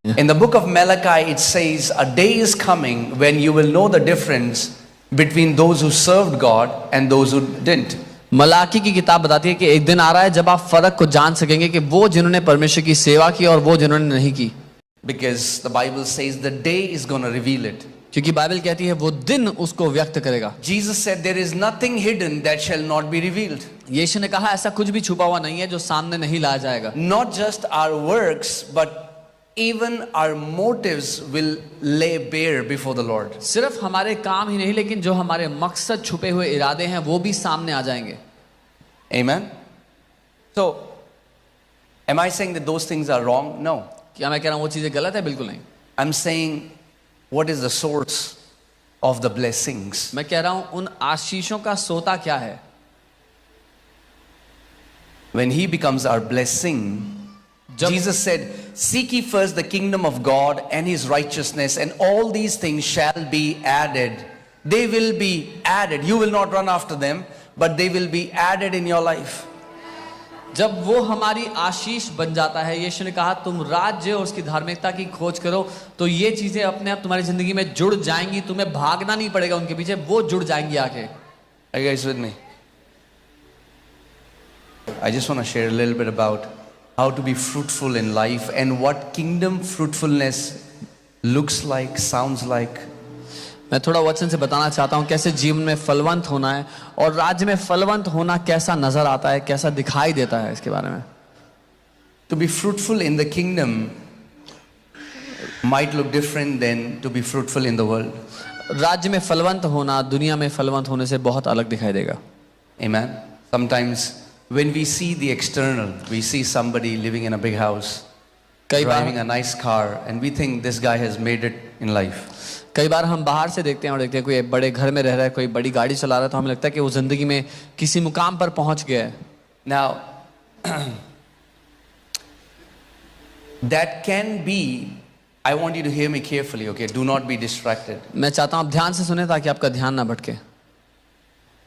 In the book of Malachi, it says, a day is coming when you will know the difference between those who served God and those who didn't. Malachi की किताब बताती है कि एक दिन आ रहा है जब आप फर्क को जान सकेंगे कि वो जिन्होंने परमेश्वर की सेवा की और वो जिन्होंने नहीं की. Because the Bible says the day is going to reveal it. क्योंकि बाइबल कहती है वो दिन उसको व्यक्त करेगा. Jesus said there is nothing hidden that shall not be revealed. यीशु ने कहा ऐसा कुछ भी छुपा हुआ नहीं है जो सामने नहीं लाया जाएगा. Not just our works, but even our motives will lay bare before the Lord. सिर्फ हमारे काम ही नहीं लेकिन जो हमारे मकसद छुपे हुए इरादे हैं वो भी सामने आ जाएंगे. Amen. So, am I saying that those things are wrong? No. क्या मैं कह रहा हूँ वो चीजें गलत है? बिल्कुल नहीं. I'm saying what is the source of the blessings? मैं कह रहा हूँ उन आशीषों का सोता क्या है. When he becomes our blessing, Jesus said, seek ye first the kingdom of God and his righteousness, and all these things shall be added. They will be added. You will not run after them, but they will be added in your life. जब वो हमारी आशीष बन जाता है, यीशु ने कहा तुम राज्य और उसकी धार्मिकता की खोज करो तो ये चीजें अपने आप तुम्हारी जिंदगी में जुड़ जाएंगी. तुम्हें भागना नहीं पड़ेगा उनके पीछे, वो जुड़ जाएंगी आके. Are you guys with me? I just want to share a little bit about how to be fruitful in life and what kingdom fruitfulness looks like, sounds like. मैं थोड़ा वचन से बताना चाहता हूँ कैसे जीवन में फलवंत होना है और राज्य में फलवंत होना कैसा नजर आता है, कैसा दिखाई देता है, इसके बारे में. To be fruitful in the kingdom might look different than to be fruitful in the world. राज्य में फलवंत होना दुनिया में फलवंत होने से बहुत अलग दिखाई देगा. Amen. Sometimes when we see the external, we see somebody living in a big house, driving a nice car, and we think this guy has made it in life. कई बार हम बाहर से देखते हैं और देखते हैं कोई बड़े घर में रह रहा है, कोई बड़ी गाड़ी चला रहा है, तो हमें लगता है कि वो जिंदगी में किसी मुकाम पर पहुंच गया है. Now, that can be, I want you to hear me carefully, okay? Do not be distracted. मैं चाहता हूं आप ध्यान से सुने ताकि आपका ध्यान ना भटके.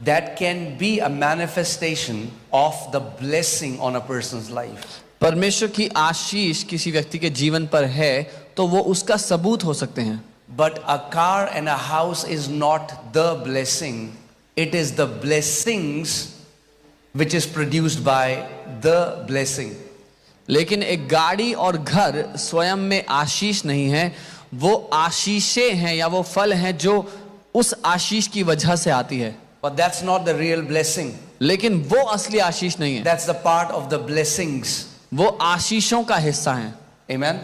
That can be a manifestation of the blessing on a person's life. परमेश्वर की आशीष किसी व्यक्ति के जीवन पर है तो वो उसका सबूत हो सकते हैं. But a car and a house is not the blessing. It is the blessings which is produced by the blessing. लेकिन एक गाड़ी और घर स्वयं में आशीष नहीं है, वो आशीषें हैं या वो फल हैं जो उस आशीष की वजह से आती है. But that's not the real blessing. लेकिन वो असली आशीष नहीं है. That's the part of the blessings. वो आशीषों का हिस्सा है. Amen.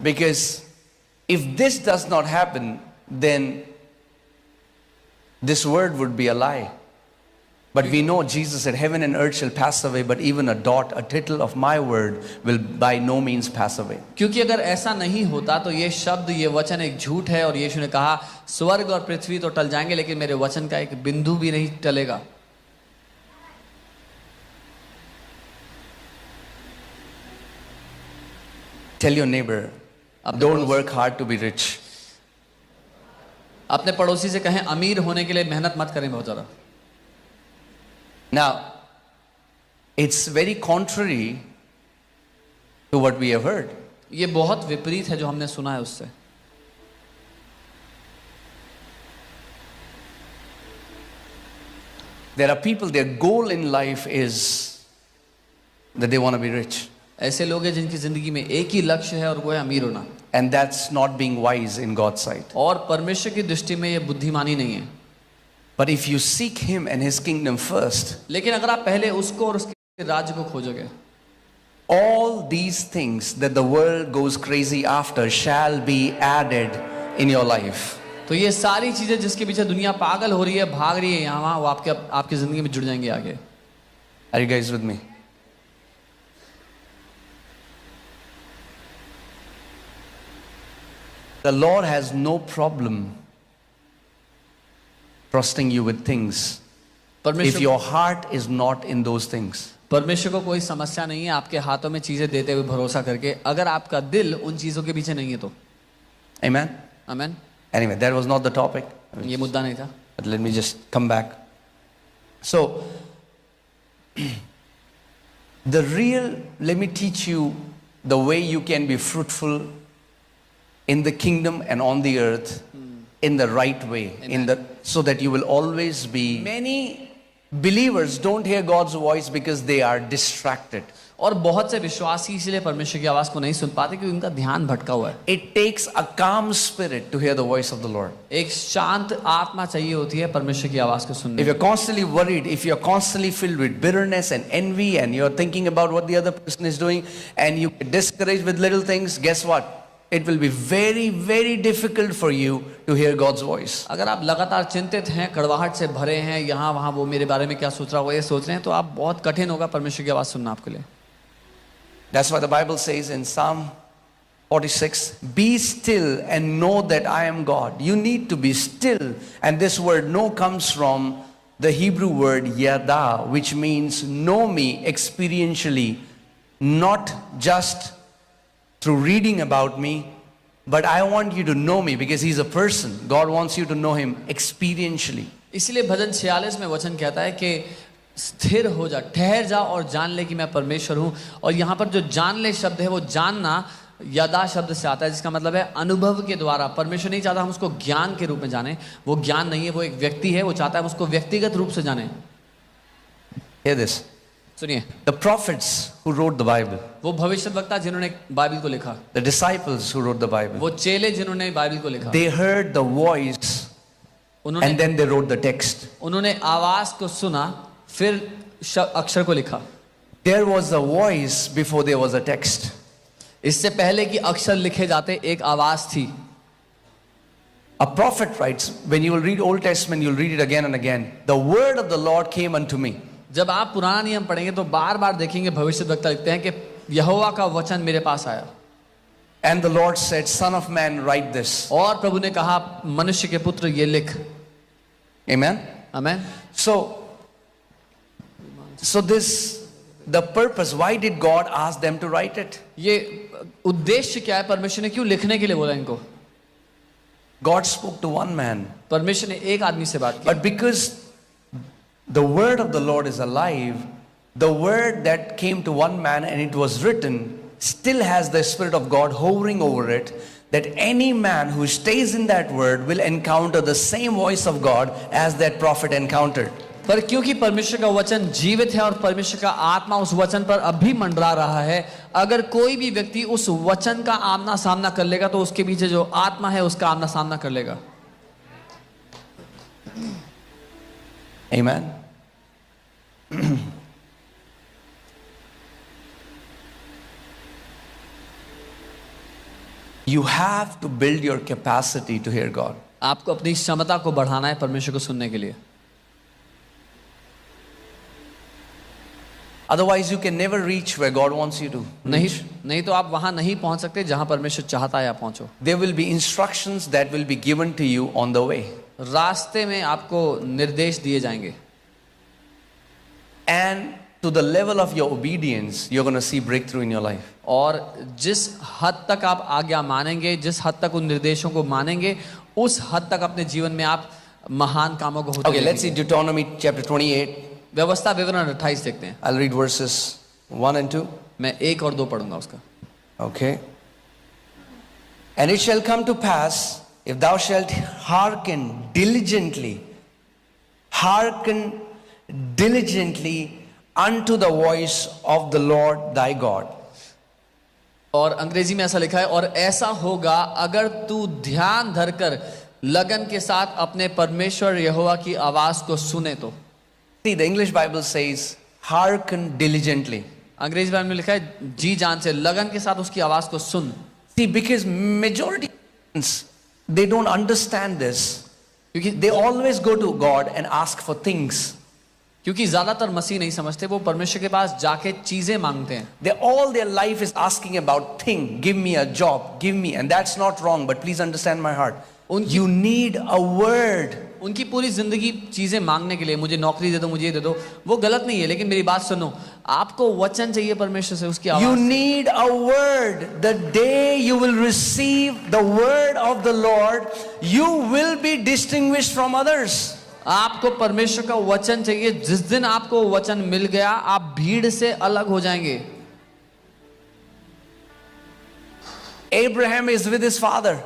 Because if this does not happen, then this word would be a lie. But we know Jesus said, heaven and earth shall pass away, but even a dot, a tittle of my word will by no means pass away. क्योंकि अगर ऐसा नहीं होता तो ये शब्द, ये वचन एक झूठ है और यीशु ने कहा स्वर्ग और पृथ्वी तो टल जाएंगे लेकिन मेरे वचन का एक बिंदु भी नहीं टलेगा. Tell your neighbor, don't work hard to be rich. अपने पड़ोसी से कहें अमीर होने के लिए मेहनत मत करें बहुत ज़्यादा. Now, it's very contrary to what we have heard. ये बहुत विपरीत है जो हमने सुना है उससे. There are people, their goal in life is that they want to be rich. ऐसे लोग हैं जिनकी जिंदगी में एक ही लक्ष्य है और वो है अमीर होना. And that's not being wise in God's sight. और परमेश्वर की दृष्टि में ये बुद्धिमानी नहीं है. But if you seek him and his kingdom first, लेकिन अगर आप पहले उसको और उसके राज्य को खोजोगे, all these things that the world goes crazy after shall be added in your life. तो ये सारी चीजें जिसके पीछे दुनिया पागल हो रही है, भाग रही है यहाँ वहाँ, वो आपकी जिंदगी में जुड़ जाएंगे आगे. Are you guys with me? The Lord has no problem trusting you with things if your heart is not in those things. परमेश्वर को कोई समस्या नहीं है आपके हाथों में चीजें देते हुए भरोसा करके, अगर आपका दिल उन चीजों के पीछे नहीं है तो. Amen. Amen. Anyway, that was not the topic. ये मुद्दा नहीं था. But let me just come back. So, let me teach you the way you can be fruitful in the kingdom and on the earth in the right way, so that you will always be. Many believers don't hear God's voice because they are distracted. और बहुत से विश्वासी इसलिए परमेश्वर की आवाज को नहीं सुन पाते क्योंकि उनका ध्यान भटका हुआ है. It takes a calm spirit to hear the voice of the Lord. एक शांत आत्मा चाहिए होती है परमेश्वर की आवाज को सुनने. If you're constantly worried, if you're constantly filled with bitterness and envy, and you're thinking about what the other person is doing, and you get discouraged with little things, guess what? It will be very, very difficult for you to hear God's voice. अगर आप लगातार चिंतित हैं, कड़वाहट से भरे हैं, यहाँ वहाँ वो मेरे बारे में क्या सोच रहा होगा ये सोच रहे हैं, तो आप बहुत कठिन होगा परमेश्वर की आवाज सुनना आपके लिए. That's why the Bible says in Psalm 46, be still and know that I am God. You need to be still. And this word know comes from the Hebrew word yada, which means know me experientially, not just through reading about me, but I want you to know me because he's a person. God wants you to know him experientially. इसलिए भजन 46 में वचन कहता है कि स्थिर हो जा, ठहर जा और जान ले कि मैं परमेश्वर हूं. और यहाँ पर जो जान ले शब्द है वो जानना यदा शब्द से आता है, जिसका मतलब है अनुभव के द्वारा. परमेश्वर नहीं चाहता हम उसको ज्ञान के रूप में जाने, वो ज्ञान नहीं है, वो एक व्यक्ति है, वो चाहता है हम उसको व्यक्तिगत रूप से जाने. Hear this. सुनिए, The prophets who wrote the Bible, वो भविष्यवक्ता जिन्होंने बाइबल को लिखा, the disciples who wrote the Bible, वो चेले जिन्होंने बाइबल को लिखा, they heard the voice and then they wrote the text. उन्होंने आवाज को सुना फिर अक्षर को लिखा. There was a voice before there was a text. इससे पहले कि अक्षर लिखे जाते एक आवाज थी. A prophet writes, when you will read Old Testament, you'll read it again and again. The word of the Lord came unto me. जब आप पुराना नियम पढ़ेंगे तो बार बार देखेंगे भविष्यवक्ता लिखते हैं कि यहोवा का वचन मेरे पास आया. And the Lord said, Son of man, write this. और प्रभु ने कहा मनुष्य के पुत्र ये लिख. Amen. Amen. So this, the purpose, why did God ask them to write it? ये उद्देश्य क्या है, परमेश्वर ने क्यों लिखने के लिए बोला इनको? God spoke to one man. परमेश्वर ने एक आदमी से बात की. But because the word of the Lord is alive, the word that came to one man and it was written still has the Spirit of God hovering over it, that any man who stays in that word will encounter the same voice of God as that prophet encountered. पर क्योंकि परमेश्वर का वचन जीवित है और परमेश्वर का आत्मा उस वचन पर अभी मंडरा रहा है, अगर कोई भी व्यक्ति उस वचन का आमना सामना कर लेगा तो उसके पीछे जो आत्मा है उसका आमना सामना कर लेगा. Amen. You have to build your capacity to hear God. आपको अपनी क्षमता को बढ़ाना है परमेश्वर को सुनने के लिए. Otherwise you can never reach where God wants you to. नहीं तो आप वहां नहीं पहुंच सकते जहां परमेश्वर चाहता है आप पहुंचो. There will be instructions that will be given to you on the way. रास्ते में आपको निर्देश दिए जाएंगे. And to the level of your obedience, you're going to see breakthrough in your life. और जिस हद तक आप आज्ञा मानेंगे, जिस हद तक उन निर्देशों को मानेंगे, उस हद तक अपने जीवन में आप महान कामों को होते Okay, let's see Deuteronomy chapter 28. व्यवस्था विवरण 28 देखते हैं. I'll read verses 1 and 2. मैं 1 और 2 पढ़ूंगा उसका. Okay. And it shall come to pass, if thou shalt hearken diligently unto the voice of the Lord thy God. और अंग्रेजी में ऐसा लिखा है, और ऐसा होगा अगर तू ध्यान धरकर लगन के साथ अपने परमेश्वर यहोवा की आवाज को सुने तो. See, the English Bible says hearken diligently. अंग्रेजी बाइबल में लिखा है जी जान से, लगन के साथ उसकी आवाज को सुन. See, because majority they don't understand this. क्योंकि They always go to God and ask for things. क्योंकि ज्यादातर मसीह नहीं समझते, वो परमेश्वर के पास जाके चीजें मांगते हैं. They all their life is asking about thing. Give me a job, give me, and that's not wrong. But please understand my heart. You need a word. उनकी पूरी जिंदगी चीजें मांगने के लिए, मुझे नौकरी दे दो, मुझे ये दे दो, वो गलत नहीं है, लेकिन मेरी बात सुनो, आपको वचन चाहिए परमेश्वर से, उसकी आवाज. You need a word. The day you will receive the word of the Lord, you will be distinguished from others. आपको परमेश्वर का वचन चाहिए. जिस दिन आपको वचन मिल गया, आप भीड़ से अलग हो जाएंगे. Abraham is with his father.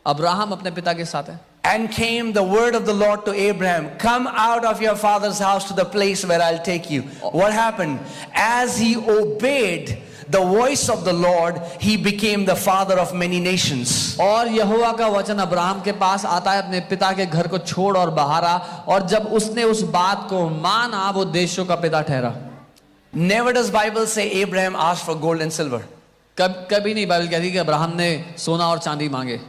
Abraham अपने पिता के साथ है. And came the word of the Lord to Abraham, come out of your father's house to the place where I'll take you. What happened? As he obeyed the voice of the Lord, he became the father of many nations. और यहोवा का वचन Abraham के पास आता है, अपने पिता के घर को छोड़ और बाहर आ, और जब उसने उस बात को माना वो देशों का पिता ठहरा. Never does Bible say Abraham asked for gold and silver. कभी नहीं बाइबल कहती कि अब्राहम ने सोना और चांदी मांगे.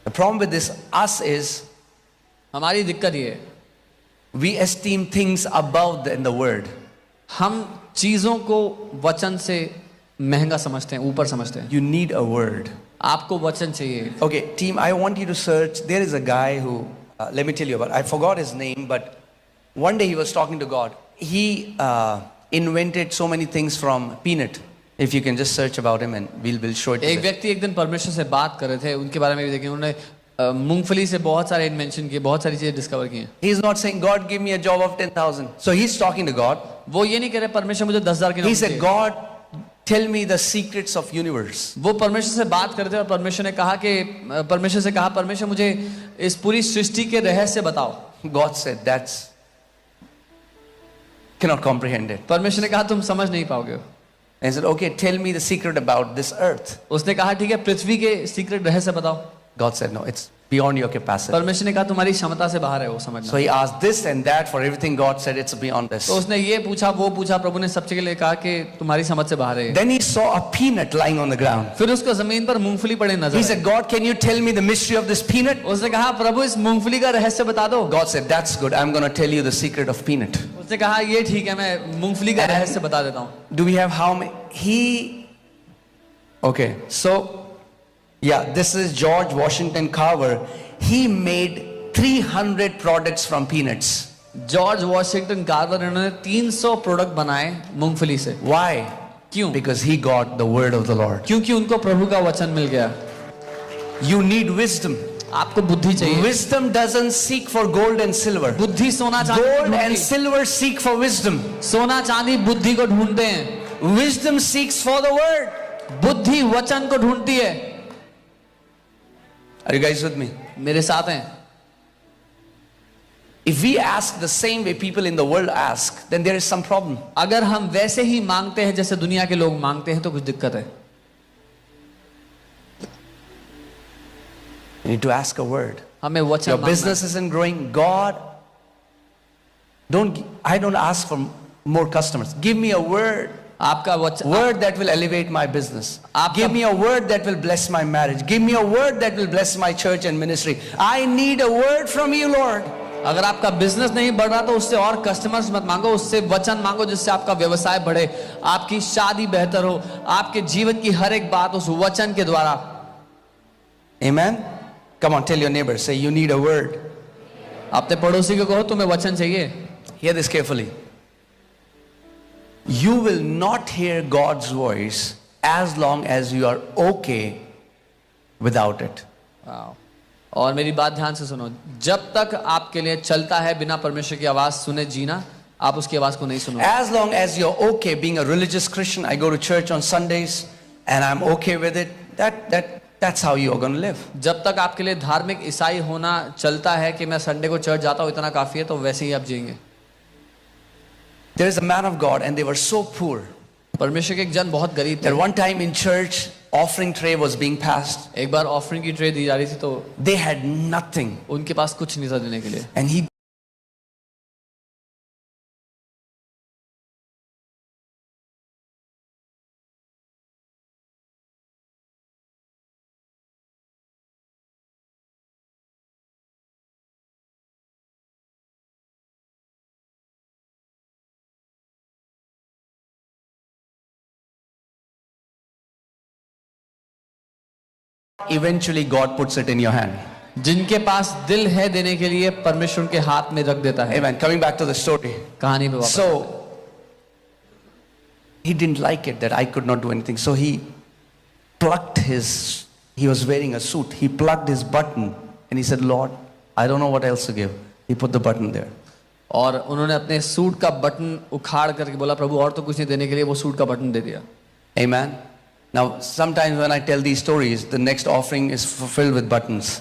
The problem with this us is हमारी दिक्कत ये है, we esteem things above than the word. हम चीजों को वचन से महंगा समझते हैं, ऊपर समझते हैं. You need a word. आपको वचन चाहिए. Okay, team, I want you to search. There is a guy who, let me tell you about, I forgot his name, but one day he was talking to God. He invented so many things from peanut. If you can just search about him and we'll show it to एक you. व्यक्ति एक दिन परमेश्वर से बात कर रहे थे, उनके बारे में भी देखें. उन्होंने मूंगफली से बहुत सारे इन्वेंशन किए, बहुत सारी चीजें डिस्कवर की हैं. He is not saying, God, give me a job of 10,000. So he's talking to God. वो ये नहीं कह रहे परमेश्वर मुझे 10,000 की He नौकरी said, चाहिए. God, tell me the secrets of universe. वो परमेश्वर से बात करते और परमेश्वर ने कहा कि परमेश्वर से कहा, परमेश्वर मुझे इस पूरी सृष्टि के रहस्य बताओ. God said, that's, cannot comprehend it. परमेश्वर ने कहा तुम समझ नहीं पाओगे. And he said, okay, tell me the secret about this earth. उसने कहा ठीक है, पृथ्वी के सीक्रेट रहस्य बताओ. God said, no, it's beyond your capacity. परमेश्वर ने कहा तुम्हारी क्षमता से बाहर है वो समझना. So he asked this and that for everything. God said, it's beyond this. तो उसने ये पूछा वो पूछा, प्रभु ने सबके लिए कहा कि तुम्हारी समझ से बाहर है. Then he saw a peanut lying on the ground. फिर उसको जमीन पर मूंगफली पड़े नजर He I. said, God, can you tell me the mystery of this peanut? उसने कहा प्रभु इस मूंगफली का रहस्य बता दो. God said, that's good. I'm going to tell you the secret of peanut. उसने कहा ये ठीक है, मैं मूंगफली का रहस्य बता देता हूँ. Do we have how many? Okay, so, yeah, this is George Washington Carver. He made 300 products from peanuts. George Washington Carver, इन्होंने 300 प्रोडक्ट बनाए मूंगफली से. Why? क्यों? Because he got the word of the Lord. क्योंकि उनको प्रभु का वचन मिल गया. You need wisdom. आपको बुद्धि चाहिए. Wisdom doesn't seek for gold and silver. बुद्धि सोना चांदी को Gold and ढूंढती. silver seek for wisdom. सोना चांदी बुद्धि को ढूंढते हैं. Wisdom seeks for the word. बुद्धि वचन को ढूंढती है. Are you guys with me? मेरे साथ हैं. If we ask the same way people in the world ask, then there is some problem. अगर हम वैसे ही मांगते हैं जैसे दुनिया के लोग मांगते हैं तो कुछ दिक्कत है. You need to ask a word. हमें वचन Your मांगना है. business isn't growing. God, I don't ask for more customers. Give me a word. आपका वचन, Word that will elevate my business. आपका- Give me a word that will bless my marriage. Give me a word that will bless my church and ministry. I need a word from you, Lord. अगर आपका business नहीं बढ़ रहा तो उससे और customers मत मांगो, उससे वचन मांगो जिससे आपका व्यवसाय बढ़े, आपकी शादी बेहतर हो, आपके जीवन की हर एक बात उस वचन के द्वारा. Amen? Come on, tell your neighbor, say you need a word. अपने पड़ोसी को कहो तुम्हें वचन चाहिए. Hear this carefully. You will not hear God's voice as long as you are okay without it. और मेरी बात ध्यान से सुनो, जब तक आपके लिए चलता है बिना परमेश्वर की आवाज सुने जीना, आप उसकी आवाज को नहीं सुनो. As long as you're okay being a religious Christian, I go to church on Sundays and I'm okay with it, that's how you're going to live. जब तक आपके लिए धार्मिक ईसाई होना चलता है कि मैं संडे को चर्च जाता हूँ इतना काफी है, तो वैसे ही आप जिएंगे. There is a man of God and they were so poor परमेश्वर के एक जन बहुत गरीब थे. that one time in church, offering tray was being passed. एक बार ऑफरिंग की ट्रे दी जा रही थी तो They had nothing. उनके पास कुछ नहीं था देने के लिए. And he eventually God puts it in your hand. जिनके पास दिल है देने के लिए परमेश्वर के हाथ में रख देता है. Amen. Coming back to the story. कहानी पे वापस. So he didn't like it that I could not do anything. So he was wearing a suit. He plugged his button and he said, Lord, I don't know what else to give. He put the button there. और उन्होंने अपने suit का button उखाड़ करके बोला प्रभु और तो कुछ नहीं देने के लिए, वो सूट का बटन दे दिया. Amen. Now, sometimes when I tell these stories, the next offering is filled with buttons.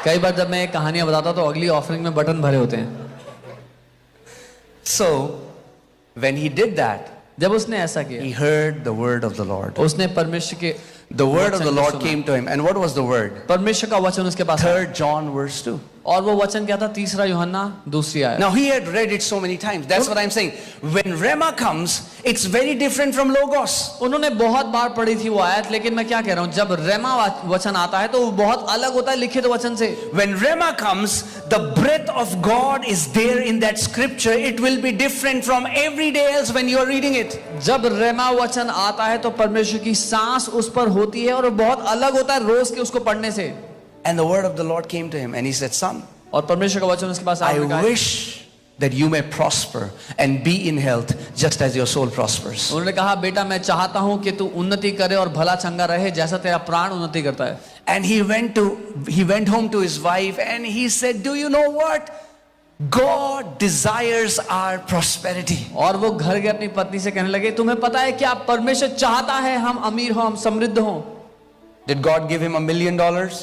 कई बार जब मैं कहानियां बताता हूं तो अगली ऑफरिंग में बटन भरे होते हैं. So, when he did that, जब उसने ऐसा किया, he heard the word of the Lord. उसने परमेश्वर के The word of वचन the को Lord सुना. came to him. And what was the word? परमेश्वर का वचन उसके पास आया. 3 John verse 2. और वो वचन क्या था? 3 यूहन्ना 2 आया. Now, he had read it so many times. That's what I'm saying. When Rhema comes, it's very different from Logos. उन्होंने बहुत बार पढ़ी थी वो आयत, लेकिन मैं क्या कह रहा हूँ, जब रेमा वचन आता है तो वो बहुत अलग होता है लिखित वचन से. When Rhema comes, the breath of God is there in that scripture. It will be different from every day else when you are reading it. जब रेमा वचन आता है तो परमेश्वर की सांस उस पर होती है और बहुत अलग होता है रोज के उसको पढ़ने से. And the word of the Lord came to him and he said, Son, और परमेश्वर का वचन उसके पास आया. I wish that you may prosper and be in health just as your soul prospers. उन्होंने कहा, बेटा मैं चाहता हूं कि तू उन्नति करे और भला चंगा रहे जैसा तेरा प्राण उन्नति करता है. And he went home to his wife and he said, do you know what? God desires our prosperity. और वो घर गए अपनी पत्नी से कहने लगे, तुम्हें पता है क्या, परमेश्वर चाहता है हम अमीर हो, हम समृद्ध हो. Did God give him $1 million?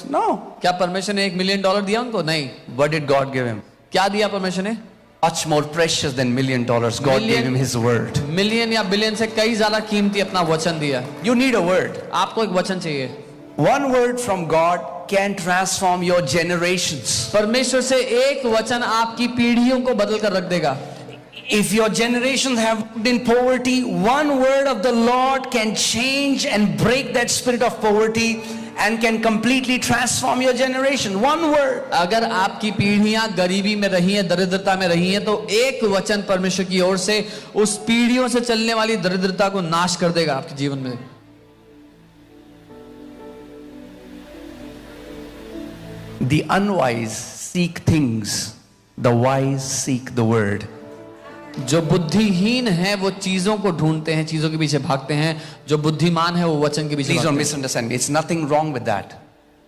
No. क्या परमेश्वर ने $1 मिलियन दिया उनको? नहीं. What did God give him? क्या दिया परमेश्वर ने? Much more precious than $1 million. God gave him his word. Million या बिलियन से कई ज्यादा कीमती अपना वचन दिया. You need a word. आपको एक वचन चाहिए. One word from God can transform your generations. परमेश्वर से एक वचन आपकी पीढ़ियों को बदल कर रख देगा. If your generations have lived in poverty, one word of the Lord can change and break that spirit of poverty and can completely transform your generation. One word. अगर आपकी पीढ़ियां गरीबी में रही हैं, दरिद्रता में रही हैं, तो एक वचन परमेश्वर की ओर से उस पीढ़ियों से चलने वाली दरिद्रता को नाश कर देगा आपके जीवन में. The unwise seek things, the wise seek the word. जो बुद्धिहीन है वो चीजों को ढूंढते हैं, चीजों के पीछे भागते हैं. जो बुद्धिमान है वो वचन के पीछे Please don't भागते हैं. misunderstand me. It's nothing wrong with that.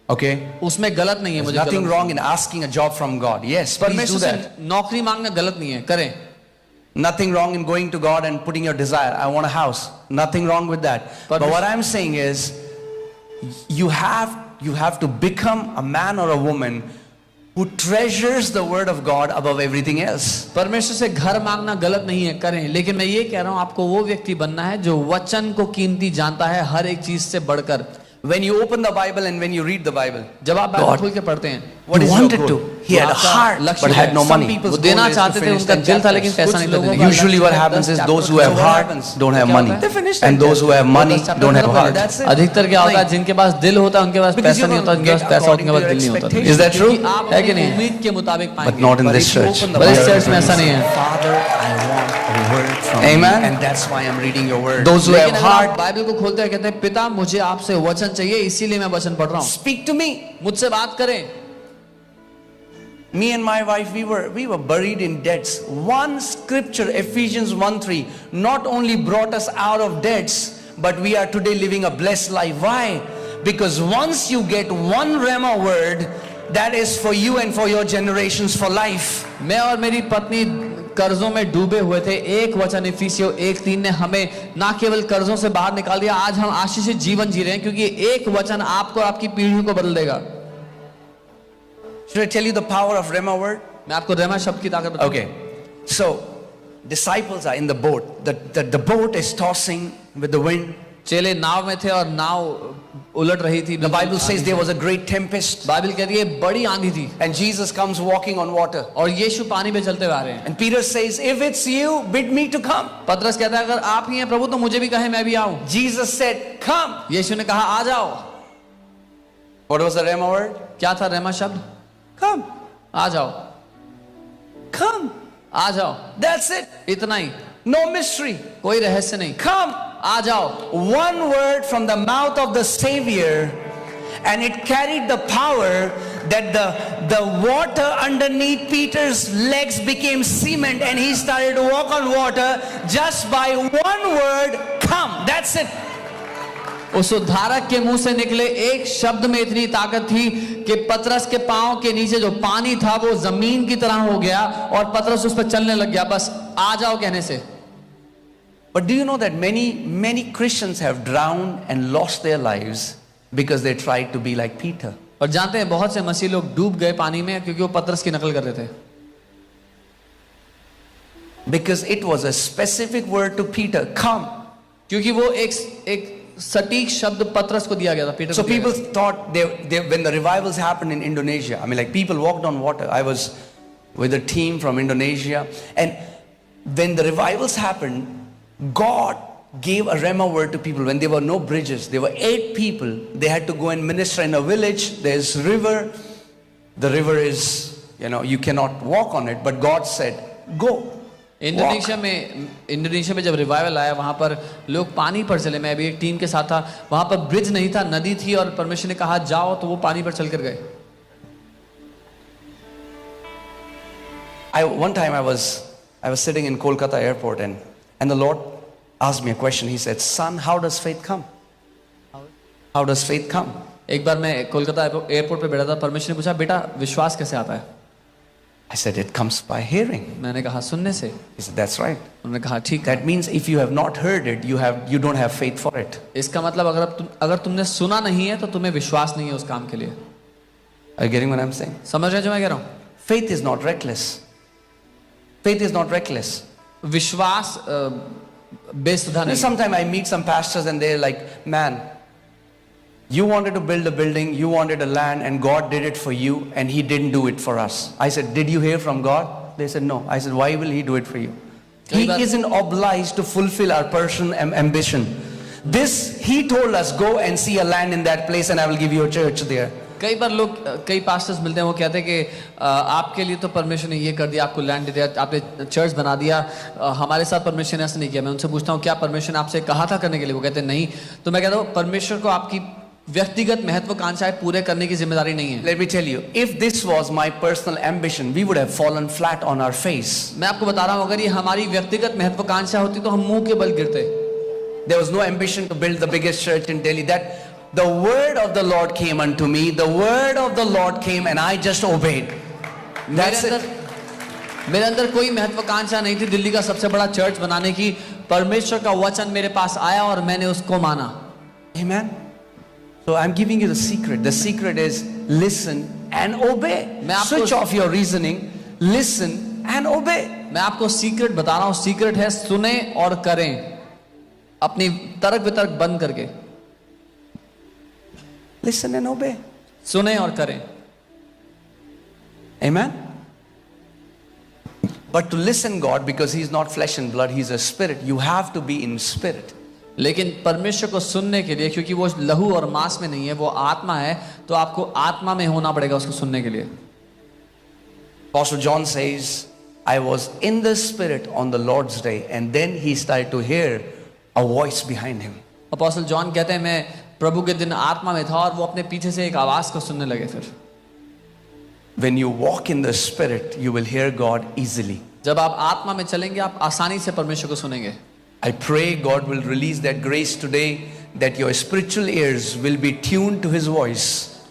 Okay? उसमें गलत नहीं है. There's मुझे nothing गलत wrong in asking a job from God. Yes, please do परमेश्वर that. से नौकरी मांगना गलत नहीं है, करें. Nothing wrong in going to God and putting your desire. I want a house. Nothing wrong with that. But what I'm saying is, you have to become a man or a woman who treasures the word of God above everything else. परमेश्वर से घर मांगना गलत नहीं है, करें. लेकिन मैं ये कह रहा हूं, आपको वो व्यक्ति बनना है जो वचन को कीमती जानता है हर एक चीज से बढ़कर. When you open the Bible and when you read the Bible, जब आप बाइबल खोल के पढ़ते हैं, what is your wanted goal? to. He had a heart but had no money. वो देना चाहते थे, उनका दिल था लेकिन पैसा नहीं था. Usually what happens is those who have heart don't have money, and those who have money don't have heart. अधिकतर क्या होता है, जिनके पास दिल होता है उनके पास पैसा नहीं होता, जिनके पास पैसा होता है उनके पास दिल नहीं होता. Is that true? आप है कि नहीं? उम्मीद के मुताबिक पाएंगे. But not in this church. पर इस चर्च में ऐसा नहीं है. Father, I want a word from you. Amen. And that's why I'm reading your word. Those who लेकिन have अगर आप heart, बाइबल को खोलते हैं, कहते हैं, पिता मुझे आपसे वचन चाहिए, इसीलिए मैं वचन पढ़ रहा हूँ. speak to me. मुझसे बात करें. Me and my wife, we were buried in debts. One scripture, Ephesians 1:3, not only brought us out of debts, but we are today living a blessed life. Why? Because once you get one Rhema word, that is for you and for your generations for life. मैं और मेरी पत्नी कर्जों में डूबे हुए थे. एक वचन इफिसियों 1:3 ने हमें ना केवल कर्जों से बाहर निकाल दिया, आज हम आशीषित जीवन जी रहे हैं, क्योंकि एक वचन आपको और आपकी पीढ़ियों को बदल देगा. Should I tell you the power of Rhema word? मैं आपको रेमा शब्द की ताकत बताऊं. Okay. So, disciples are in the boat. The boat is tossing with the wind. चेले नाव में थे और नाव उलट रही थी. The Bible says there was a great tempest. Bible कहती है बड़ी आंधी थी. And Jesus comes walking on water. और यीशु पानी पे चलते हुए आ रहे हैं. And Peter says, if it's you, bid me to come. पतरस कहता है, अगर आप ही हैं प्रभु तो मुझे भी कहे मैं भी आऊं. Jesus said, come. यीशु ने कहा आ जाओ. What was the Rhema word? क्या था रेमा शब्द? Come. आ जाओ. Come. आ जाओ. That's it. इतना ही. No mystery. कोई रहस्य नहीं. Come. आ जाओ. One word from the mouth of the Savior, and it carried the power that the water underneath Peter's legs became cement and he started to walk on water just by one word, come. That's it. उस उद्धारक के मुंह से निकले एक शब्द में इतनी ताकत थी कि पतरस के पांव के नीचे जो पानी था वो जमीन की तरह हो गया और पतरस उस पर चलने लग गया, बस आ जाओ कहने से. But do you know that many Christians have drowned and lost their lives because they tried to be like Peter? और जानते हैं बहुत से मसीह लोग डूब गए पानी में क्योंकि वो पतरस की नकल कर रहे थे. Because it was a specific word to Peter, come. क्योंकि वो एक सटीक शब्द पतरस को दिया गया था, पीटर So को दिया people गया था. thought when the revivals happened in Indonesia, I mean, like people walked on water. I was with a team from Indonesia, and when the revivals happened, God gave a rhema word to people. When there were no bridges, there were 8 people. They had to go and minister in a village. There's river. The river is, you cannot walk on it, but God said, go. Indonesia में जब revival आया वहां पर लोग पानी पर चले. मैं अभी एक टीम के साथ था, वहां पर ब्रिज नहीं था, नदी थी और परमेश्वर ने कहा जाओ, तो वो पानी पर चलकर गए. One time I was sitting in Kolkata airport, and the Lord asked me a question. He said, son, how does faith come? How does faith come? एक बार मैं कोलकाता एयरपोर्ट पे बैठा था, परमेश्वर ने पूछा बेटा विश्वास कैसे आता है. I said, it comes by hearing. मैंने कहा सुनने से. He said, that's right. उन्होंने कहा ठीक है. That means if you have not heard it, you don't have faith for it. इसका मतलब अगर तुमने सुना नहीं है तो तुम्हें विश्वास नहीं है उस काम के लिए. Are you getting what I'm saying? समझ रहे जो मैं कह रहा हूँ? Faith is not reckless. Faith is not reckless. विश्वास बेसुधा नहीं. Sometimes I meet some pastors and they're like, man, you wanted to build a building, you wanted a land, and God did it for you, and He didn't do it for us. I said, did you hear from God? They said, no. I said, why will He do it for you? He isn't obliged to fulfill our personal ambition. He told us, go and see a land in that place, and I will give you a church there. कई बार लोग कई pastors मिलते हैं, वो कहते हैं कि आपके लिए तो परमेश्वर ने ये कर दिया, आपको लैंड दे दिया, आपने चर्च बना दिया, हमारे साथ परमेश्वर ने ऐसा नहीं किया. मैं उनसे पूछता हूँ क्या परमेश्वर ने आपसे कहा था करने के लिए? वो कहते हैं नहीं. तो मैं कहता हूँ परमेश्वर को आपकी व्यक्तिगत महत्वाकांक्षाएं पूरे करने की जिम्मेदारी नहीं है. Let me tell you, if this was my personal ambition, we would have fallen flat on our face. मैं आपको बता रहा हूँ, अगर ये हमारी व्यक्तिगत महत्वाकांक्षा होती तो हम मुंह के बल गिरते. There was no ambition to build the biggest church in Delhi. That the word of the Lord came unto me. The word of the Lord came, and I just obeyed. That's it. मेरे अंदर कोई महत्वाकांक्षा नहीं थी दिल्ली का सबसे बड़ा church बनाने की. परमेश्वर का वचन मेरे पास आया और मैंने उसको माना. Amen. So I'm giving you the secret. The secret is listen and obey. Switch off your reasoning. Listen and obey. मैं आपको सीक्रेट बता रहा हूँ. सीक्रेट है सुने और करें, अपनी तर्क वितर्क बंद करके. Listen and obey. सुने और करें. Amen. But to listen God, because He is not flesh and blood, He is a spirit. You have to be in spirit. लेकिन परमेश्वर को सुनने के लिए, क्योंकि वो लहू और मांस में नहीं है, वो आत्मा है, तो आपको आत्मा में होना पड़ेगा उसको सुनने के लिए. Apostle John says, I was in the spirit on the Lord's day, and then he started to hear a voice behind him. Apostle John कहते हैं मैं प्रभु के दिन आत्मा में था और वो अपने पीछे से एक आवाज को सुनने लगे. फिर When you walk in the spirit, you will hear God easily. जब आप आत्मा में चलेंगे आप आसानी से परमेश्वर को सुनेंगे. I pray God will release that grace today, that your spiritual ears will be tuned to His voice.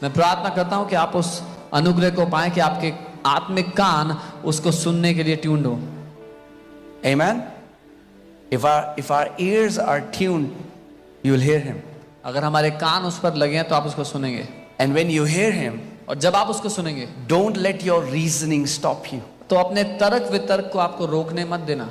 मैं प्रार्थना करता हूँ कि आप उस अनुग्रह को पाएं कि आपके आत्मिक कान उसको सुनने के लिए ट्यून्ड हो. Amen. If our ears are tuned, you will hear Him. अगर हमारे कान उस पर लगे हैं तो आप उसको सुनेंगे. And when you hear Him, और जब आप उसको सुनेंगे, don't let your reasoning stop you. तो अपने तर्क वितर्क को आपको रोकने मत देना.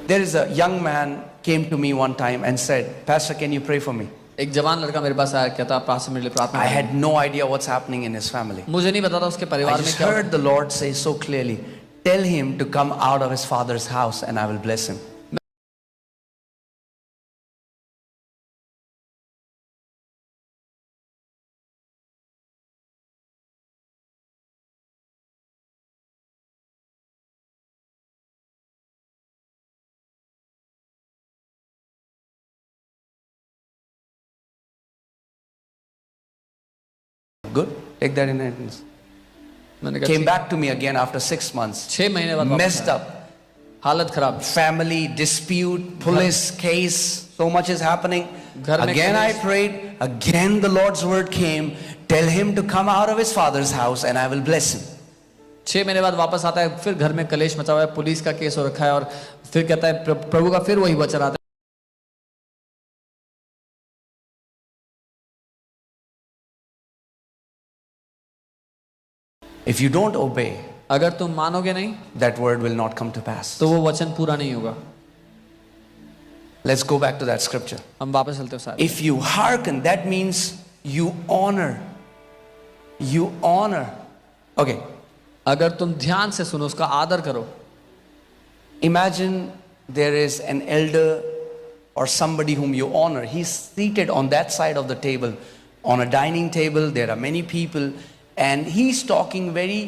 There is a young man came to me one time and said, Pastor, can you pray for me? एक जवान लड़का मेरे पास आया, कहता पास्टर मेरे लिए प्रार्थना. I had no idea what's happening in his family. मुझे नहीं पता था उसके I परिवार में just क्या. heard the Lord say so clearly, tell him to come out of his father's house and I will bless him. Good. Take that in hands. Came back to me again after 6 months. 6 महीने बाद Messed up. हालत खराब. Family dispute, police case, so much is happening. Again I prayed. Again the Lord's word came. Tell him to come out of his father's house and I will bless him. 6 महीने बाद वापस आता है, फिर घर में कलेश मचा हुआ है, पुलिस का केस हो रखा है, और फिर कहता है प्रभु का फिर वही वचन आता है। If you don't obey, अगर तुम मानोगे नहीं that word will not come to pass. तो वो वचन पूरा नहीं होगा। Let's go back to that scripture. हम वापस चलते हैं सारे। If you hearken, that means you honor. You honor. Okay. अगर तुम ध्यान से सुनो, उसका आदर करो। Imagine there is an elder or somebody whom you honor. He's seated on that side of the table. On a dining table, there are many people, and he's talking very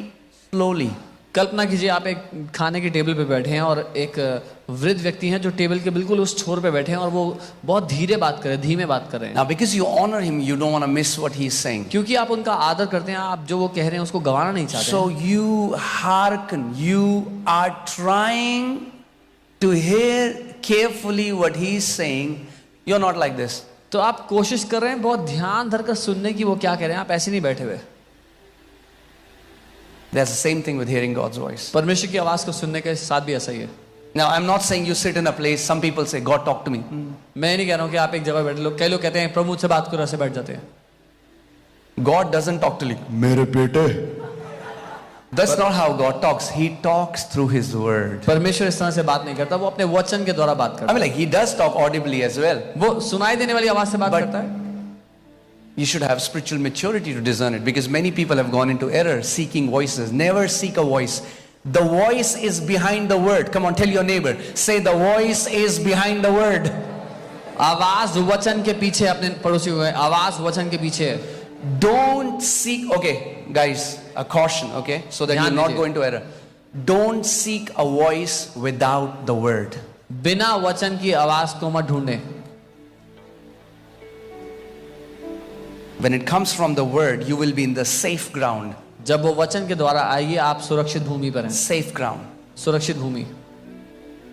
slowly. कल्पना कीजिए आप एक खाने की table पे बैठे हैं और एक वृद्ध व्यक्ति हैं जो टेबल के बिल्कुल उस छोर पे बैठे हैं और वो बहुत धीरे बात कर रहे हैं, धीमे बात कर रहे हैं। Now, because you honor him, you don't want to miss what he's saying. क्योंकि आप उनका आदर करते हैं, आप जो वो कह रहे हैं उसको गंवाना नहीं चाहते। So you hearken. You are trying to hear carefully what he's saying. You're not like this. तो आप कोशिश कर रहे हैं बहुत ध्यान धर कर सुनने की वो क्या कह रहे हैं, आप ऐसे नहीं बैठे हुए। That's the same thing with hearing God's voice. परमेश्वर की आवाज को सुनने के साथ भी ऐसा ही है। Now, I'm not saying you sit in a place. Some people say, God, talk to me. मैं नहीं कह रहा हूँ कि आप एक जगह बैठे, कई लोग कहते हैं प्रभु मुझसे बात करो, ऐसे बैठ जाते हैं। God doesn't talk to you. मेरे बेटे. That's not how God talks. He talks through His word. परमेश्वर इस तरह से बात नहीं करता, वो अपने वचन के द्वारा बात I करता mean, like, He does talk audibly as well. है। वो सुनाई देने वाली आवाज से बात But- करता है। You should have spiritual maturity to discern it, because many people have gone into error seeking voices. Never seek a voice. The voice is behind the word. Come on, tell your neighbor. Say, the voice is behind the word. आवाज वचन के पीछे, अपने पड़ोसी को आवाज वचन के पीछे है। Don't seek, okay, guys, a caution, okay, so that you ध्यान not दीजिए। go into error. Don't seek a voice without the word. बिना वचन की आवाज को मत ढूंढे। When it comes from the word, you will be in the safe ground. जब वो वचन के द्वारा आएगी, आप सुरक्षित भूमि पर हैं। Safe ground. सुरक्षित भूमि।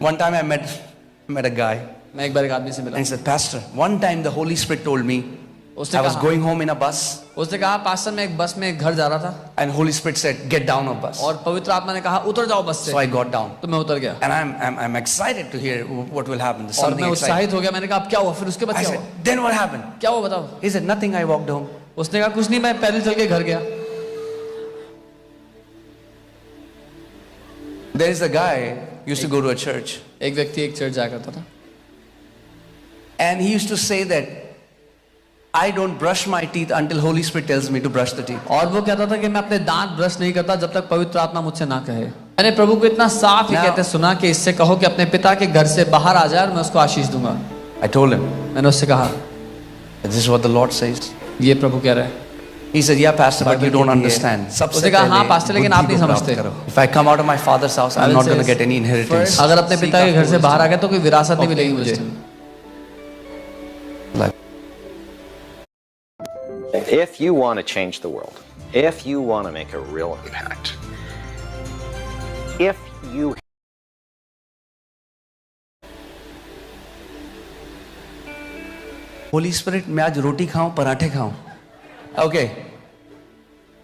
One time I met a guy, मैं एक बार एक आदमी से and मिला, he said, Pastor, one time the Holy Spirit told me, उसने I was कहा, going home in a bus, उसने कहा पास्टर मैं एक बस में घर जा रहा था and Holy Spirit said, get down of bus. और पवित्र आत्मा ने कहा उतर जाओ बस से, So I got down. तो मैं उतर गया And I'm excited to hear what will happen. There's और something मैं exciting. उत्साहित हो गया। मैंने कहा अब क्या हुआ, फिर उसके बाद I क्या said, हुआ, then what happened? क्या हुआ बताओ। He said, nothing, I walked home. उसने कहा कुछ नहीं, मैं पैदल चल के घर गया। There is a guy used to go to a church, एक व्यक्ति एक चर्च जाया करता था, and he used to say that I don't brush my teeth until Holy Spirit tells me to brush the teeth. और वो कहता था कि मैं अपने दांत ब्रश नहीं करता जब तक पवित्र आत्मा मुझसे ना कहे। मैंने प्रभु को इतना साफ ही Now- कहते सुना कि इससे कहो कि अपने पिता के घर से बाहर आ जाए और मैं उसको आशीष दूंगा। I told him, मैंने उससे कहा this is what the Lord says. ये प्रभु कह रहा है। He said, yeah, Pastor, but you don't understand. उसने कहा हाँ पास्टर, लेकिन आप नहीं समझते। If I come out of my father's house, I'm not going to get any inheritance. अगर अपने पिता के घर से बाहर आ गए तो कोई विरासत नहीं मिलेगी मुझे। Like, If you want to change the world, if you want to make a real impact, if you Holy Spirit, मैं आज रोटी खाऊं, पराठे खाऊं. Okay.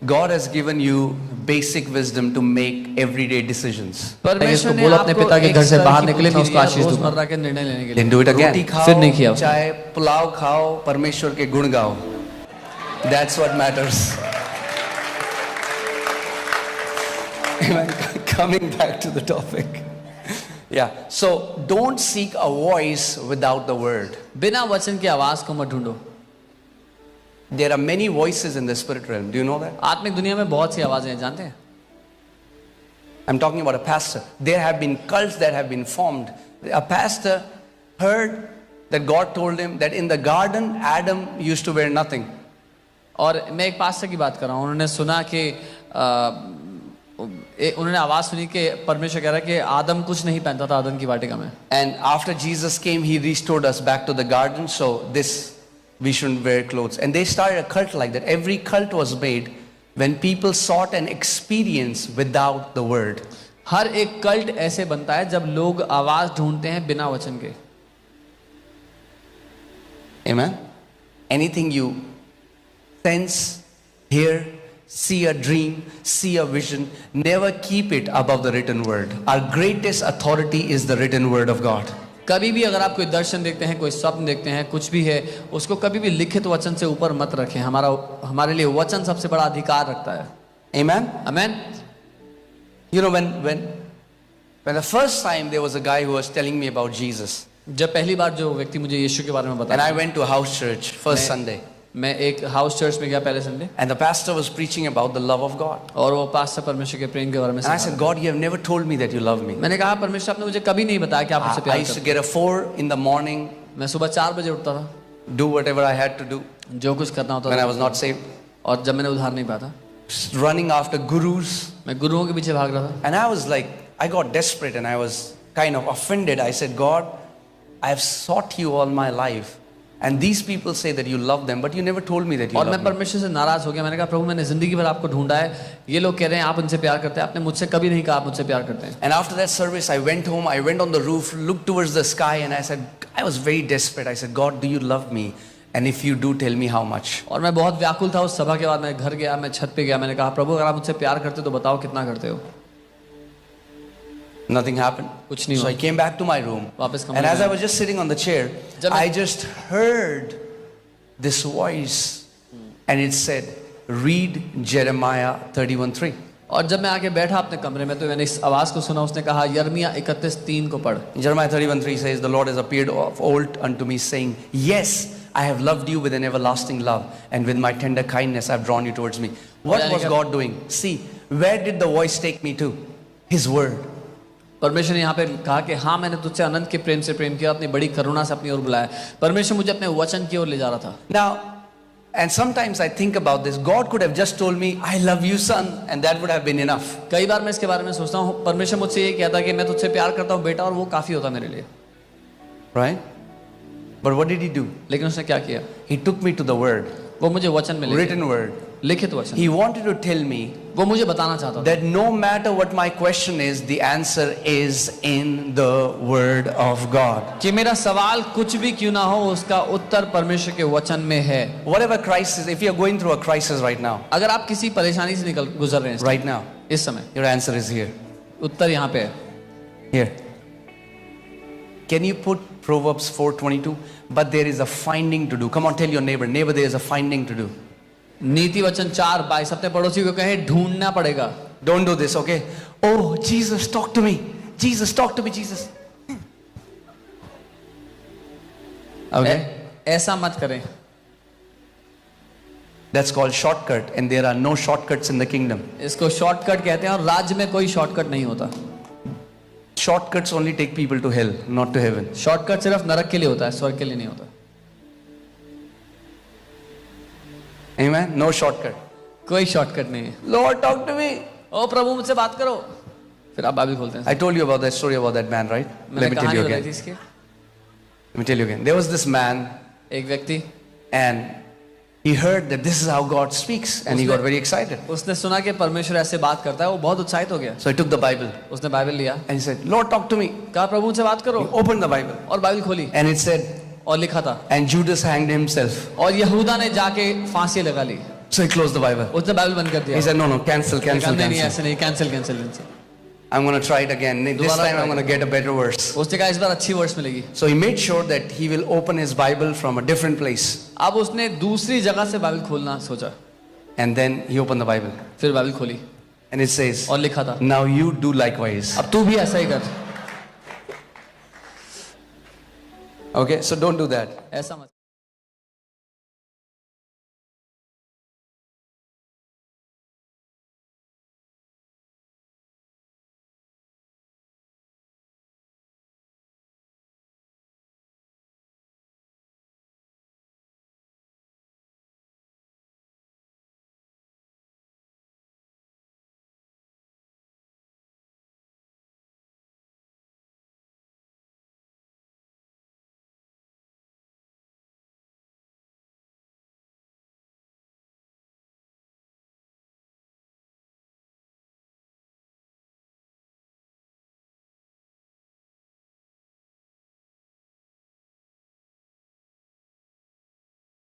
God has given you basic wisdom to make everyday decisions. परमेश्वर ने बोला अपने पिता के घर से बाहर निकले, मैं उसको आशीष दूंगा। रोजमर्रा के निर्णय लेने के लिए। Then do it again. रोटी खाओ, फिर नहीं किया। चाहे पुलाव खाओ, परमेश्वर के गुण गाओ. That's what matters. Amen. Coming back to the topic. Yeah. So don't seek a voice without the word. बिना वचन की आवाज को मत ढूंढो। There are many voices in the spirit realm. Do you know that? आत्मिक दुनिया में बहुत सी आवाजें हैं, जानते हैं? I'm talking about a pastor. There have been cults that have been formed. A pastor heard that God told him that in the garden Adam used to wear nothing. और मैं एक पास्टर की बात कर रहा हूँ, उन्होंने सुना कि उन्होंने आवाज सुनी कि परमेश्वर कह रहा है कि आदम कुछ नहीं पहनता था आदम की वाटिका में। And after Jesus came, he restored us back to the garden. So this, we shouldn't wear clothes. And they started a cult like that. Every cult was made when people sought an experience without the word. हर एक cult ऐसे बनता है जब लोग आवाज ढूंढते हैं बिना वचन के। Amen. Anything you sense, hear, see a dream, see a vision, never keep it above the written word. Our greatest authority is the written word of God. कभी भी अगर आप कोई दर्शन देखते हैं, कोई स्वप्न देखते हैं, कुछ भी है, उसको कभी भी लिखित वचन से ऊपर मत रखें. हमारे लिए वचन सबसे बड़ा अधिकार रखता है. Amen? Amen. You know, when the first time there was a guy who was telling me about Jesus, जब पहली बार जो व्यक्ति मुझे यीशु के बारे में and बताया, I went to a house church first Sunday, मैं एक हाउस चर्च में गया पहले Sunday, and the pastor was preaching about the love of God. और वो पास्टर परमेश्वर के प्रेम के बारे में And I सिखा said, God, you have never told me that you love me. मैंने कहा परमेश्वर आपने मुझे कभी नहीं बताया कि आप मुझसे I प्यार used to करते get a 4 in the morning, हैं. मैं सुबह 4 बजे उठता था, do whatever I had to do जो कुछ करना होता when I था, was not saved, और जब मैंने उधार नहीं पाया था, running after gurus. मैं गुरुओं के पीछे भाग रहा था. And I was like, I got desperate and I was kind of offended. I said, God, I have sought you all my life. And these people say that you love them, but you never told me that you और मैं love me. परमेश्वर से नाराज हो गया. मैंने कहा प्रभु मैंने जिंदगी भर आपको ढूंढा है, ये लोग कह रहे हैं आप उनसे प्यार करते हैं, आपने मुझसे कभी नहीं कहा आप मुझसे प्यार करते हैं. And after that service, I went home, I went on the roof, looked towards the sky, and I said, I was very desperate. I said, God, do you love me? And if you do, tell me how much. और मैं बहुत व्याकुल था. उस सभा के बाद मैं घर गया, मैं छत पे गया, मैंने कहा प्रभु अगर आप मुझसे प्यार करते तो बताओ कितना करते हो. Nothing happened. कुछ नहीं So हुआ. I came back to my room. वापस कमरे And as में I was just sitting on the chair, जब मैं- I just heard this voice. And it said, read Jeremiah 31:3. और जब मैं आके बैठा अपने कमरे में तो मैंने इस आवाज को सुना. उसने कहा यिर्मयाह 31:3 को पढ़. Jeremiah 31:3 says, the Lord has appeared of old unto me, saying, yes, I have loved you with an everlasting love, and with my tender kindness I have drawn you towards me. What was God doing? See, where did the voice take me to? His word. परमेश्वर ने यहाँ पे कहा कि हाँ मैंने तुझसे अनंत के प्रेम से प्रेम किया, अपनी बड़ी करुणा से अपनी ओर बुलाया. परमेश्वर मुझे अपने वचन की ओर ले जा रहा था. Now, and sometimes I think about this. God could have just told me, I love you, son, and that would have been enough. कई बार मैं इसके बारे में सोचता हूँ, परमेश्वर मुझसे ये कहता कि मैं तुझसे प्यार करता हूँ बेटा, और वो काफी होता मेरे लिए. Right? But what did he do? लेकिन उसने क्या किया? He took me to the word, वो मुझे वचन में ले गया. written word. लिखित वचन. He wanted to tell me वो मुझे बताना चाहता था that no matter what my question is, the answer is in the word of God. कि मेरा सवाल कुछ भी क्यों ना हो, उसका उत्तर परमेश्वर के वचन में है. Whatever crisis, if you are going through a crisis right now, अगर आप किसी परेशानी से गुजर रहे हैं right now, इस समय, your answer is here. उत्तर यहाँ पे है. Here. Can you put Proverbs 4:22? But there is a finding to do. Come on, tell your neighbor, there is a finding to do. नीति वचन 4:22 अपने पड़ोसी को कहे ढूंढना पड़ेगा. Don't do this, okay? Oh, Jesus, talk to me. Jesus, talk to me, Jesus. Okay? ऐसा मत करें. That's called shortcut, and there are no shortcuts in the kingdom. इसको शॉर्टकट कहते हैं, और राज्य में कोई शॉर्टकट नहीं होता. Shortcuts only take people to hell, not to heaven. Shortcut सिर्फ नरक के लिए होता है, स्वर्ग के लिए नहीं होता. Amen? No shortcut. कोई शॉर्टकट नहीं है. Lord, talk to me. ओ प्रभु मुझसे बात करो. फिर आप बाइबल खोलते हैं. I told you about that story about that man, right? मैंने Let me tell कहानी you बताई थी again. इसकी. Let me tell you again. There was this man, एक व्यक्ति, and he heard that this is how God speaks, and he got very excited. उसने सुना कि परमेश्वर ऐसे बात करता है, वो बहुत उत्साहित हो गया. So he took the Bible उसने बाइबल लिया, and he said, Lord, talk to me. कहा प्रभु मुझसे बात करो. He opened the Bible, और बाइबल खोली and it said, और लिखा था, and Judas hanged himself. और यहूदा ने जाके फांसी लगा ली. So he closed the Bible. उसने बाइबल बंद कर दिया. He said, no, cancel. नहीं ऐसे नहीं, cancel. I'm going to try it again. This दोबारा time I'm try. going to get a better verse. उसने कहा इस बार अच्छी वर्ष मिलेगी. So he made sure that he will open his Bible from a different place. अब उसने दूसरी जगह से बाइबल खोलना सोचा. And then he opened the Bible. फिर बाइबल खोली And it says, और लिखा था, now you do likewise. अब तू भी ऐसा ही कर. Okay, so don't do that. ऐसा मत.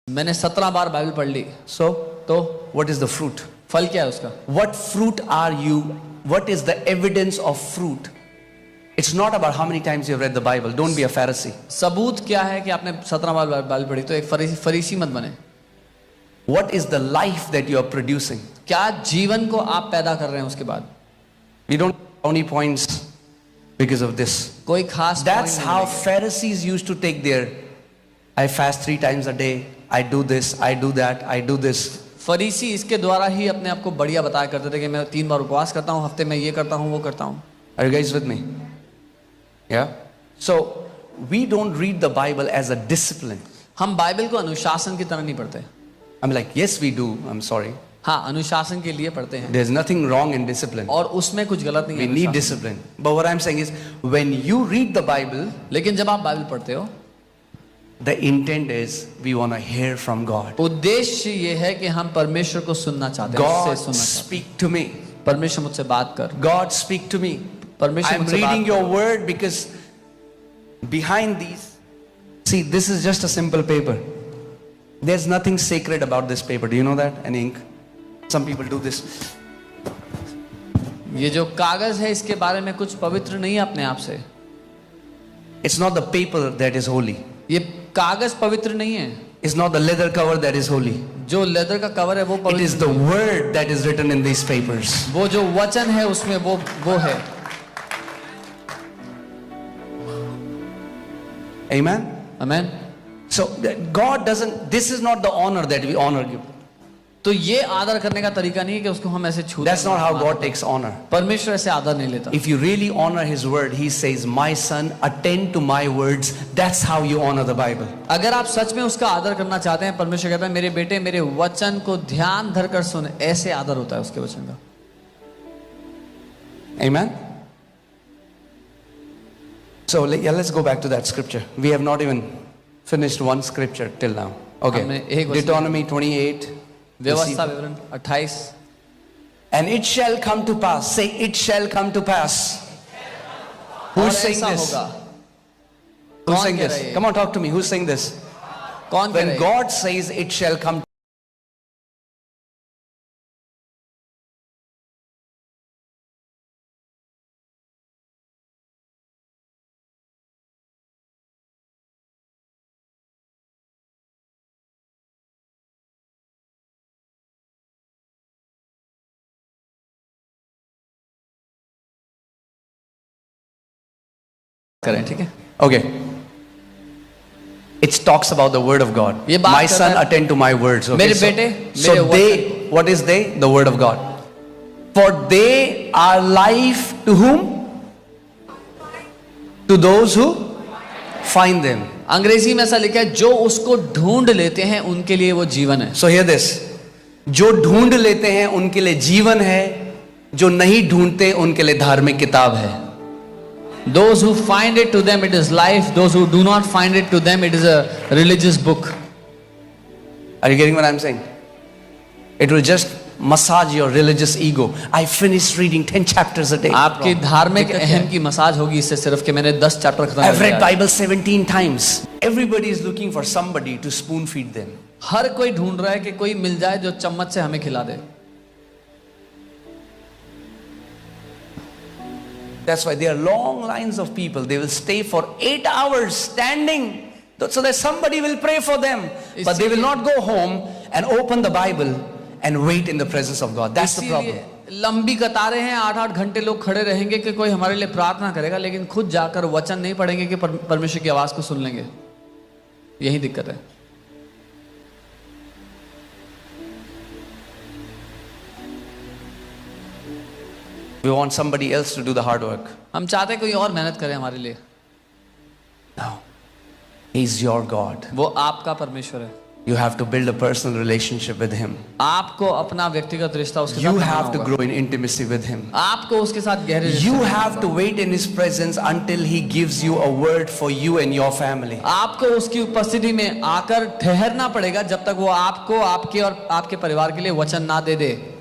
मैंने 17 बार बाइबल पढ़ ली. So, तो what is the fruit? फल क्या है उसका? What fruit are you? What is the evidence of fruit? It's not about how many times you've read the Bible. Don't be a Pharisee. सबूत क्या है कि आपने 17 बार बाइबल पढ़ी? तो एक फरीसी मत बने। What is the life that you are producing? क्या जीवन को आप पैदा कर रहे हैं उसके बाद? We don't have any points because of this. कोई खास That's point how नहीं है। Pharisees used to take their, I fast 3 times a day, I do this, I do that, I do this. फरीसी इसके द्वारा ही अपने आप को बढ़िया बताया करते थे कि मैं 3 बार उपवास करता हूँ, हफ्ते में ये करता हूँ, वो करता हूँ। Are you guys with me? Yeah? So, we don't read the Bible as a discipline. हम बाइबल को अनुशासन की तरह नहीं पढ़ते। I'm like, yes, we do. I'm sorry. हाँ, अनुशासन के लिए पढ़ते हैं There's nothing wrong in discipline. और उसमें कुछ गलत नहीं We है need अनुशासन। discipline. But what I'm saying is, when you read the Bible, लेकिन जब आप बाइबल पढ़ते हो, the intent is we want to hear from God. उद्देश्य ये है कि हम परमेश्वर को सुनना चाहते हैं, God, उससे सुनना चाहते speak to me. हैं। परमेश्वर मुझसे बात कर। God, speak to me. परमेश्वर I'm मुझसे reading बात your कर। word because behind these, see, this is just a simple paper. There's nothing sacred about this paper. Do you know that? An ink. Some people do this. ये जो कागज है इसके बारे में कुछ पवित्र नहीं है अपने आप से। It's not the paper that is holy. ये कागज पवित्र नहीं है। It's not the leather cover that is holy. जो लेदर का कवर है वो It पवित्र is the नहीं है। word that is written in these papers. वो जो वचन है उसमें वो है। Amen? Amen. So God doesn't, this is not the honor that we honor give. तो ये आदर करने का तरीका नहीं है कि उसको हम ऐसे छू That's दें। not how God takes honor. परमेश्वर ऐसे आदर नहीं लेता। If you really honor His word, He says, my son, attend to my words. That's how you honor the Bible. अगर आप सच में उसका आदर करना चाहते हैं, परमेश्वर कहता है मेरे बेटे मेरे वचन को ध्यान धरकर सुन। ऐसे आदर होता है उसके वचन का। Amen? So let's go back to that scripture. We have not even finished one scripture till now. Okay. हमने एक वचन- Deuteronomy 28. व्यवस्था विवरण 28। And it shall come to pass. Say, it shall come to pass. और Who's saying ऐसा this? होगा। Who's कौन saying कह this? रहा है? Come on, talk to me. Who's saying this? कौन कह When रहा है? God says it shall come. करें, ठीक है? Okay. It talks about the word of God. ये बात My कर son, रहा है- attend to my words. Okay? मेरे So- बेटे, so मेरे they, what is they? The word of God. For they are life to whom? To those who find them. अंग्रेजी में ऐसा लिखा है जो उसको ढूंढ लेते हैं उनके लिए वो जीवन है। So hear this. जो ढूंढ लेते हैं उनके लिए जीवन है, जो नहीं ढूंढते उनके लिए धार्मिक किताब है। Those who find it to them it is life. Those who do not find it to them it is a religious book. Are you getting what I'm saying? It will just massage your religious ego. I finished reading 10 chapters a day. आपकी धार्मिक अहम की massage होगी इससे सिर्फ कि मैंने 10 chapter खत्म I've कर read दिया। Bible 17 times. Everybody is looking for somebody to spoon feed them. हर कोई ढूंढ रहा है कि कोई मिल जाए जो चम्मच से हमें खिला दे। That's why there are long lines of people. They will stay for 8 hours standing so that somebody will pray for them. But they will not go home and open the Bible and wait in the presence of God. That's the problem. इसीलिए लंबी कतारें हैं, 8-8 घंटे लोग खड़े रहेंगे कि कोई हमारे लिए प्रार्थना करेगा, लेकिन खुद जाकर वचन नहीं पढ़ेंगे कि परमेश्वर की आवाज को सुन लेंगे। यही दिक्कत है। We want somebody else to do the hard work. हम चाहते हैं कोई और मेहनत करे हमारे लिए। No. He's your God. वो आपका परमेश्वर है। You have to build a personal relationship with Him. आपको अपना व्यक्तिगत रिश्ता उसके You साथ have to banana grow in intimacy with Him. होगा। आपको उसके साथ गहरे रिश्ते You में have to wait in His presence until He gives you a word for you and your family. आपको उसकी उपस्थिति में आकर ठहरना पड़ेगा जब तक वो आपको आपके और आपके परिवार के लिए वचन ना दे दे।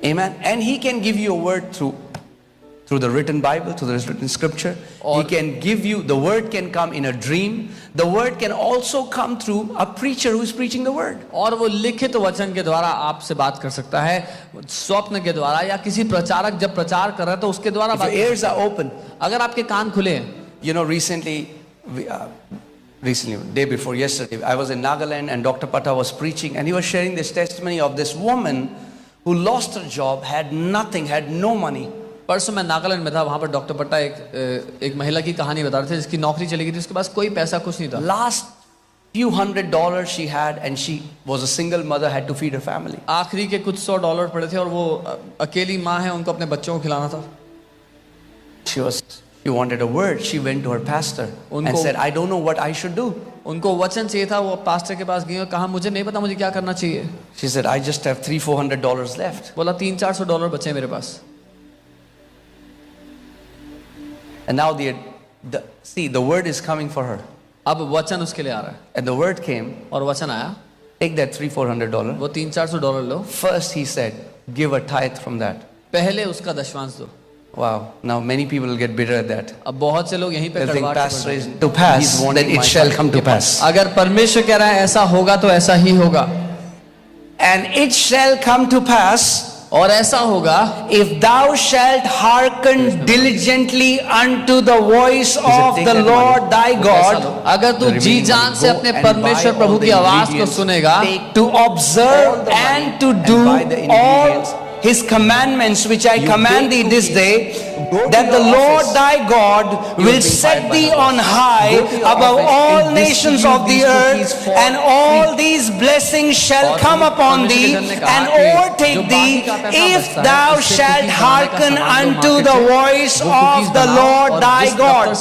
Amen. And He can give you a word through through the written Bible, through the written scripture. He और- can give you, the word can come in a dream. The word can also come through a preacher who is preaching the word. और वो लिखित वचन के द्वारा आपसे बात कर सकता है, स्वप्न के द्वारा, या किसी प्रचारक जब प्रचार कर रहा है तो उसके द्वारा If बात your ears are open, अगर आपके कान खुले हैं. you know, recently, day before yesterday, I was in Nagaland and Dr. Pata was preaching and he was sharing this testimony of this woman who lost her job, had nothing, had no money. परसों मैं नागालैंड में था, वहां पर doctor पट्टा एक महिला की कहानी बता रहे थे जिसकी नौकरी चली गई थी, उसके पास कोई पैसा कुछ नहीं था. Last few $100s she had, and she was a single mother, had to feed her family. आखिरी के कुछ $100 पड़े थे और वो अकेली माँ है, उनको अपने बच्चों को खिलाना था. She wanted a word. She went to her pastor and उनको- said, I don't know what I should do. उनको वचन चाहिए था. वो पास्टर के पास गई और कहा मुझे नहीं पता मुझे क्या करना चाहिए. She said, I just have $300-400 left. बोला $300-400 बचे हैं मेरे पास. And now the word is coming for her. अब वचन उसके लिए आ रहा है. And the word came, और वचन आया, take that $300-400. वो $300-400 लो. First he said, give a tithe from that. पहले उसका दशमांश दो. Wow. Now many people will get bitter at that. अब बहुत से लोग यहीं पे They'll think कड़वाहट pastor पड़ is जाएंगे. to pass, then it shall come to pass. अगर परमेश्वर कह रहा है ऐसा होगा तो ऐसा ही होगा. And it shall come to pass, और ऐसा होगा if thou shalt hearken diligently unto the voice of take the that Lord money. thy God, अगर तू the जी remaining जान money, से go अपने and buy परमेश्वर all प्रभु the की आवाज को ingredients, सुनेगा, take to observe and to do all his commandments which I command thee this day, that the Lord thy God will set thee on high above all nations of the earth, and all these blessings shall come upon thee and overtake thee if thou shalt hearken unto the voice of the Lord thy God.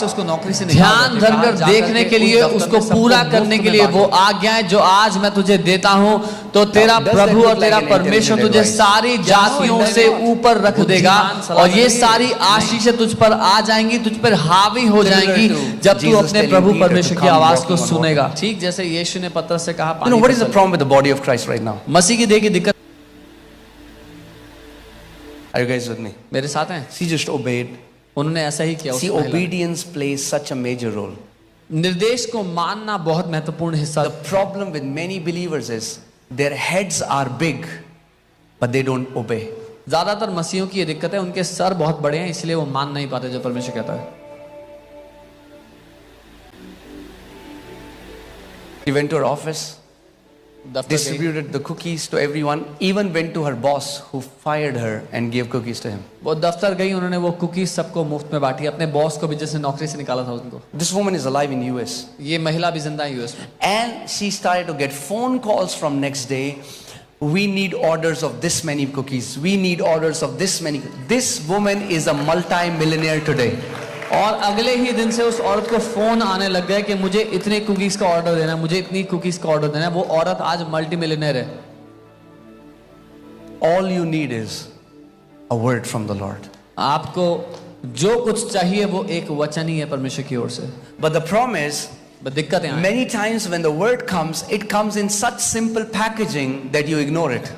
ध्यान धरकर देखने के लिए, उसको पूरा करने के लिए वो आज्ञाएं जो आज मैं तुझे देता हूं, तो तेरा प्रभु और तेरा परमेश्वर तुझे सारी जातियों से ऊपर रख देगा, और ये सारी आशीषें तुझ पर आ जाएंगी, तुझ पर हावी हो जाएंगी जब तू अपने प्रभु परमेश्वर की आवाज को सुनेगा. ठीक जैसे यीशु ने पतरस से कहा, You know what is the problem with the body of Christ right now? मसीह की देह की दिक्कत. Are you guys with me? मेरे साथ हैं. She just obeyed. उन्होंने ऐसा ही किया. उस See, महिला ने. obedience plays such a major role. निर्देश को मानना बहुत महत्वपूर्ण हिस्सा. The problem with many believers is their heads are big, but they don't obey. ज्यादातर मसीहों की ये दिक्कत है, उनके सर बहुत बड़े हैं इसलिए वो मान नहीं पाते जो परमेश्वर कहता है. She went to her office, दफ्तर गई, distributed the cookies to everyone, even went to her boss who fired her and gave cookies to him. वो दफ्तर गई, उन्होंने वो कुकीज सबको मुफ्त में बांटी, अपने बॉस को भी जिसने नौकरी से निकाला था उनको. This woman is alive in US. ये महिला भी जिंदा है यूएस में. And she started to get phone calls from next day. We need orders of this many cookies. We need orders of this many. This woman is a multi-millionaire today. और अगले ही दिन से उस औरत को फोन आने लग गए कि मुझे इतने कुकीज का ऑर्डर देना है, मुझे इतनी कुकीज का ऑर्डर देना है. वो औरत आज मल्टी मिलियनेयर है. All you need is a word from the Lord. आपको जो कुछ चाहिए वो एक वचन ही है परमेश्वर की ओर से. But the problem is, बस दिक्कत है, many times when the word comes, it comes in such simple packaging that you ignore it.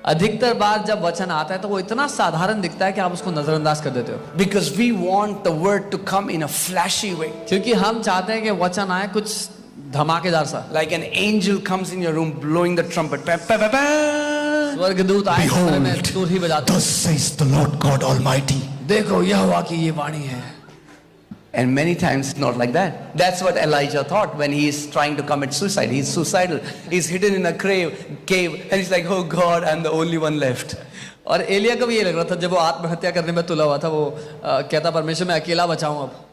अधिकतर बार जब वचन आता है तो वो इतना साधारण दिखता है कि आप उसको नजरअंदाज कर देते हो. Because we want the word to come in a flashy way. क्योंकि हम चाहते हैं कि वचन आए कुछ धमाकेदार सा. Like an angel comes in your room blowing the trumpet. Pa, pa, pa, pa. स्वर्गदूत आए घर में तुरही बजाते. Thus says the Lord God Almighty. देखो यहोवा की ये वाणी है. And many times it's not like that. That's what Elijah thought when he is trying to commit suicide. He's suicidal. He's hidden in a cave and he's like, oh God, I'm the only one left. और एलिया को भी ये लग रहा था जब वो आत्महत्या करने में तुला हुआ था. वो कहता परमेश्वर मैं अकेला बचाऊं अब.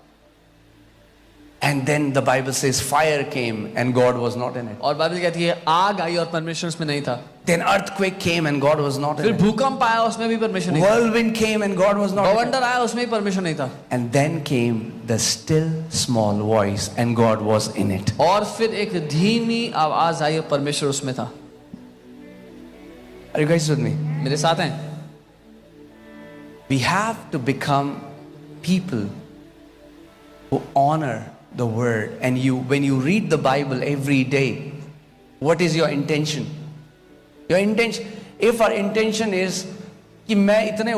And then the Bible says fire came and God was not in it. और बाइबल कहती है आग आई और परमेश्वर उसमें नहीं था. Then earthquake came and God was not फिर in it. भूकंप आया उसमें भी परमेश्वर नहीं था. Whirlwind came and God was not in it. बवंडर आया उसमें भी परमेश्वर नहीं था. And then came the still small voice and God was in it. और फिर एक धीमी आवाज आई और परमेश्वर उसमें था. Are you guys with me? मेरे साथ हैं. We have to become people who honor the word. And when you read the Bible every day, what is your intention? Your intention, if our intention is कि मैं इतने